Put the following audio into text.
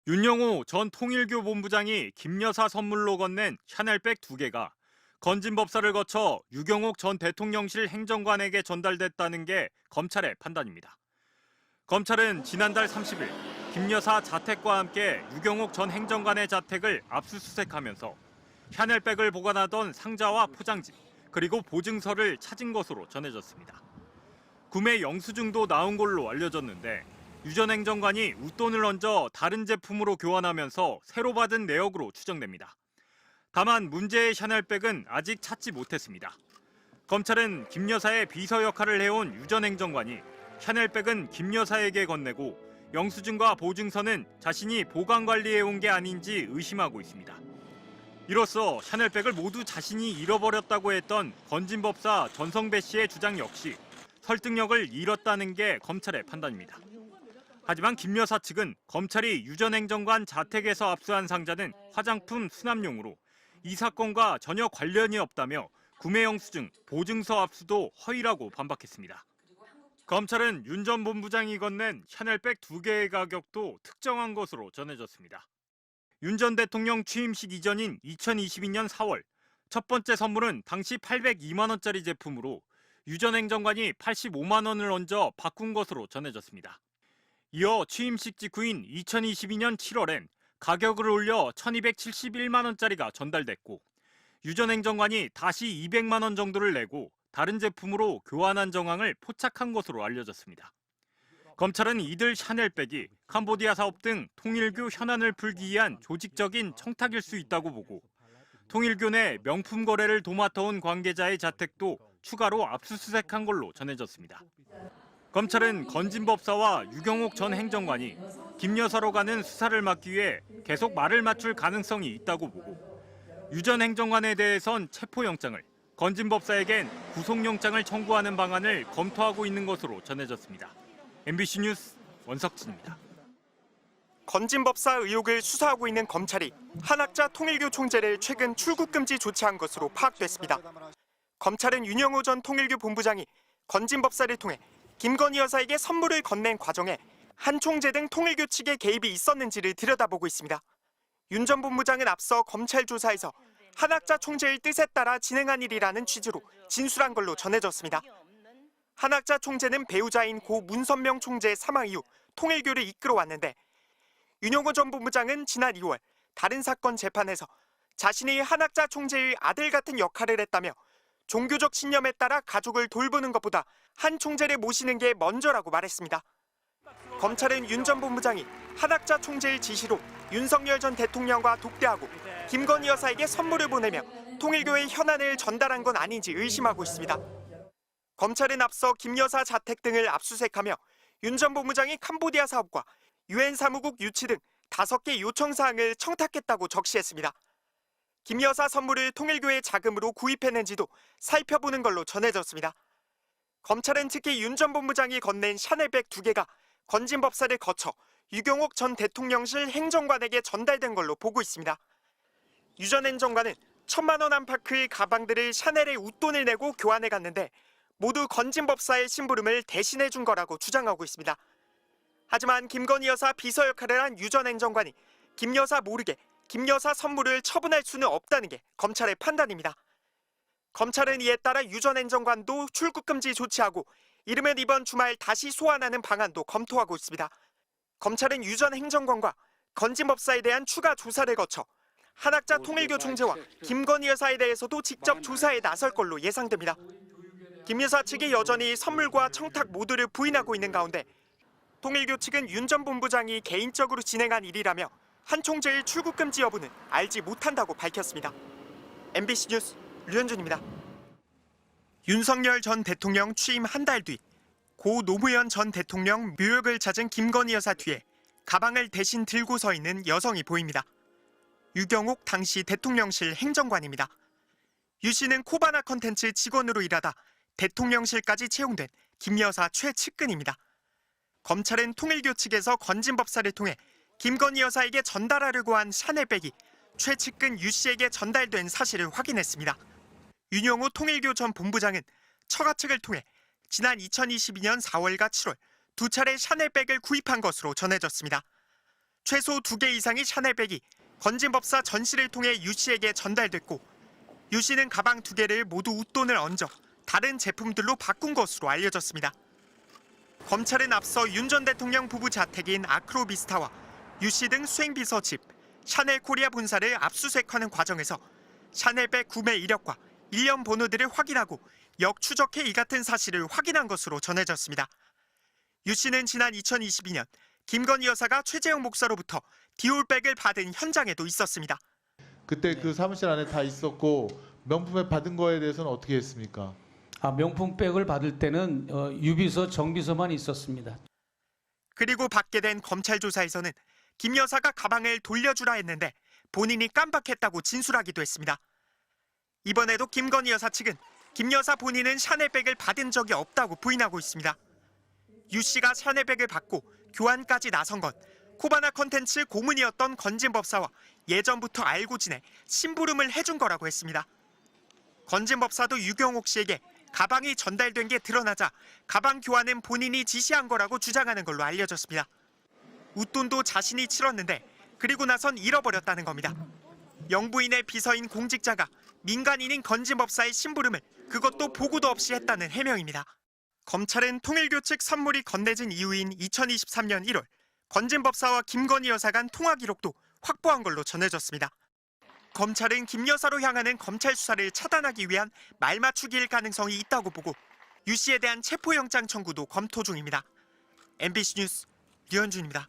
윤영호 전 통일교 본부장이 김 여사 선물로 건넨 샤넬백 2개가 건진 법사를 거쳐 유경옥 전 대통령실 행정관에게 전달됐다는 게 검찰의 판단입니다. 검찰은 지난달 30일 김 여사 자택과 함께 유경옥 전 행정관의 자택을 압수수색하면서 샤넬백을 보관하던 상자와 포장지, 그리고 보증서를 찾은 것으로 전해졌습니다. 구매 영수증도 나온 걸로 알려졌는데 유 전 행정관이 웃돈을 얹어 다른 제품으로 교환하면서 새로 받은 내역으로 추정됩니다. 다만 문제의 샤넬백은 아직 찾지 못했습니다. 검찰은 김 여사의 비서 역할을 해온 유 전 행정관이 샤넬백은 김 여사에게 건네고 영수증과 보증서는 자신이 보관 관리해온 게 아닌지 의심하고 있습니다. 이로써 샤넬백을 모두 자신이 잃어버렸다고 했던 건진법사 전성배 씨의 주장 역시 설득력을 잃었다는 게 검찰의 판단입니다. 하지만 김 여사 측은 검찰이 유 전 행정관 자택에서 압수한 상자는 화장품 수납용으로 이 사건과 전혀 관련이 없다며 구매 영수증, 보증서 압수도 허위라고 반박했습니다. 검찰은 윤 전 본부장이 건넨 샤넬백 2개의 가격도 특정한 것으로 전해졌습니다. 윤 전 대통령 취임식 이전인 2022년 4월 첫 번째 선물은 당시 802만 원짜리 제품으로 유 전 행정관이 85만 원을 얹어 바꾼 것으로 전해졌습니다. 이어 취임식 직후인 2022년 7월엔 가격을 올려 1271만 원짜리가 전달됐고 유 전 행정관이 다시 200만 원 정도를 내고 다른 제품으로 교환한 정황을 포착한 것으로 알려졌습니다. 검찰은 이들 샤넬백이 캄보디아 사업 등 통일교 현안을 풀기 위한 조직적인 청탁일 수 있다고 보고 통일교 내 명품 거래를 도맡아온 관계자의 자택도 추가로 압수수색한 걸로 전해졌습니다. 검찰은 건진법사와 유경옥 전 행정관이 김 여사로 가는 수사를 막기 위해 계속 말을 맞출 가능성이 있다고 보고 유 전 행정관에 대해선 체포영장을, 건진법사에겐 구속영장을 청구하는 방안을 검토하고 있는 것으로 전해졌습니다. MBC 뉴스 원석진입니다. 건진법사 의혹을 수사하고 있는 검찰이 한학자 통일교 총재를 최근 출국금지 조치한 것으로 파악됐습니다. 검찰은 윤영호 전 통일교 본부장이 건진법사를 통해 김건희 여사에게 선물을 건넨 과정에 한 총재 등 통일교 측의 개입이 있었는지를 들여다보고 있습니다. 윤 전 본부장은 앞서 검찰 조사에서 한학자 총재의 뜻에 따라 진행한 일이라는 취지로 진술한 걸로 전해졌습니다. 한학자 총재는 배우자인 고 문선명 총재의 사망 이후 통일교를 이끌어왔는데 윤영호 전 본부장은 지난 2월 다른 사건 재판에서 자신이 한학자 총재의 아들 같은 역할을 했다며 종교적 신념에 따라 가족을 돌보는 것보다 한 총재를 모시는 게 먼저라고 말했습니다. 검찰은 윤 전 본부장이 한학자 총재의 지시로 윤석열 전 대통령과 독대하고 김건희 여사에게 선물을 보내며 통일교의 현안을 전달한 건 아닌지 의심하고 있습니다. 검찰은 앞서 김 여사 자택 등을 압수수색하며 윤 전 본부장이 캄보디아 사업과 유엔 사무국 유치 등 5개 요청사항을 청탁했다고 적시했습니다. 김 여사 선물을 통일교의 자금으로 구입했는지도 살펴보는 걸로 전해졌습니다. 검찰은 특히 윤 전 본부장이 건넨 샤넬백 2개가 건진법사를 거쳐 유경옥 전 대통령실 행정관에게 전달된 걸로 보고 있습니다. 유 전 행정관은 1,000만 원 안팎의 가방들을 샤넬에 웃돈을 내고 교환해 갔는데 모두 건진법사의 심부름을 대신해 준 거라고 주장하고 있습니다. 하지만 김건희 여사 비서 역할을 한 유 전 행정관이 김 여사 모르게 김 여사 선물을 처분할 수는 없다는 게 검찰의 판단입니다. 검찰은 이에 따라 유 전 행정관도 출국금지 조치하고 이르면 이번 주말 다시 소환하는 방안도 검토하고 있습니다. 검찰은 유 전 행정관과 건진법사에 대한 추가 조사를 거쳐 한학자 통일교 총재와 김건희 여사에 대해서도 직접 조사에 나설 걸로 예상됩니다. 김 여사 측이 여전히 선물과 청탁 모두를 부인하고 있는 가운데 통일교 측은 윤 전 본부장이 개인적으로 진행한 일이라며 한 총재의 출국금지 여부는 알지 못한다고 밝혔습니다. MBC 뉴스 류현준입니다. 윤석열 전 대통령 취임 한 달 뒤 고 노무현 전 대통령 묘역을 찾은 김건희 여사 뒤에 가방을 대신 들고 서 있는 여성이 보입니다. 유경옥 당시 대통령실 행정관입니다. 유 씨는 코바나 컨텐츠 직원으로 일하다 대통령실까지 채용된 김 여사 최측근입니다. 검찰은 통일교 측에서 건진법사를 통해 김건희 여사에게 전달하려고 한 샤넬백이 최측근 유 씨에게 전달된 사실을 확인했습니다. 윤영호 통일교 전 본부장은 처가 측을 통해 지난 2022년 4월과 7월 두 차례 샤넬백을 구입한 것으로 전해졌습니다. 최소 2개 이상의 샤넬백이 건진법사 전 씨를 통해 유 씨에게 전달됐고 유 씨는 가방 2개를 모두 웃돈을 얹어 다른 제품들로 바꾼 것으로 알려졌습니다. 검찰은 앞서 윤 전 대통령 부부 자택인 아크로비스타와 유 씨 등 수행비서 집, 샤넬 코리아 본사를 압수수색하는 과정에서 샤넬백 구매 이력과 일련 번호들을 확인하고 역추적해 이 같은 사실을 확인한 것으로 전해졌습니다. 유 씨는 지난 2022년 김건희 여사가 최재형 목사로부터 디올백을 받은 현장에도 있었습니다. 그때 그 사무실 안에 다 있었고 명품에 받은 거에 대해서는 어떻게 했습니까? 명품백을 받을 때는 유비서, 정비서만 있었습니다. 그리고 받게 된 검찰 조사에서는 김 여사가 가방을 돌려주라 했는데 본인이 깜빡했다고 진술하기도 했습니다. 이번에도 김건희 여사 측은 김 여사 본인은 샤넬백을 받은 적이 없다고 부인하고 있습니다. 유 씨가 샤넬백을 받고 교환까지 나선 건 코바나 컨텐츠 고문이었던 건진법사와 예전부터 알고 지내 심부름을 해준 거라고 했습니다. 건진법사도 유경옥 씨에게 가방이 전달된 게 드러나자 가방 교환은 본인이 지시한 거라고 주장하는 걸로 알려졌습니다. 웃돈도 자신이 치렀는데 그리고 나선 잃어버렸다는 겁니다. 영부인의 비서인 공직자가 민간인인 건진법사의 심부름을 그것도 보고도 없이 했다는 해명입니다. 검찰은 통일교 측 선물이 건네진 이후인 2023년 1월 건진법사와 김건희 여사 간 통화 기록도 확보한 걸로 전해졌습니다. 검찰은 김 여사로 향하는 검찰 수사를 차단하기 위한 말맞추기일 가능성이 있다고 보고 유 씨에 대한 체포영장 청구도 검토 중입니다. MBC 뉴스 류현준입니다.